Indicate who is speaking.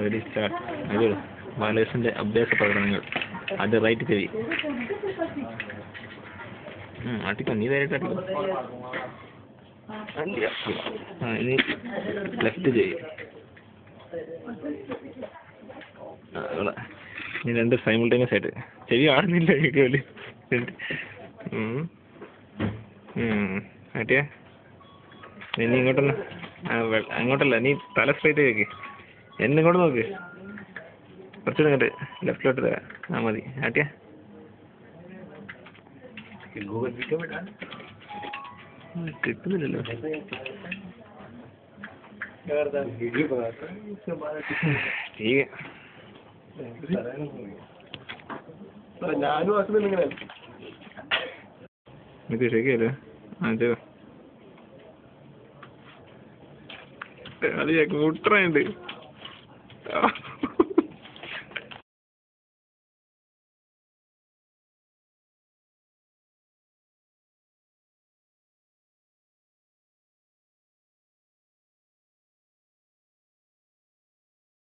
Speaker 1: Ready start. അത് ബാലേഴ്സിൻ്റെ അഭ്യാസ പ്രകടനങ്ങൾ. അത് റൈറ്റ് ചെവി. ആട്ടിക്കോ, നീ നേരിട്ട് ആട്ടിക്കോ. ഇനി ലെഫ്റ്റ് ചെവി. ഇനി രണ്ട് സൈമിൾട്ടേനിയസ് ആയിട്ട്. ചെവി കാണുന്നില്ല വീഡിയോയില്. ആട്ടിയാ നീ ഇങ്ങോട്ടൊന്ന്. അങ്ങോട്ടല്ല, നീ തല സ്ട്രൈറ്റ് വെക്ക്. എന്നെ ഇങ്ങോട്ട് നോക്ക്. കുറച്ചുകൂടെ ഇങ്ങോട്ട് ലെഫ്റ്റിലോട്ട് തരാം. മതി. ആട്ടിയാ കിട്ടുന്നില്ലല്ലോ. ഇത് ശരിയല്ലേ? ചെയ്തോ. അത് കൂട്ടറുണ്ട്.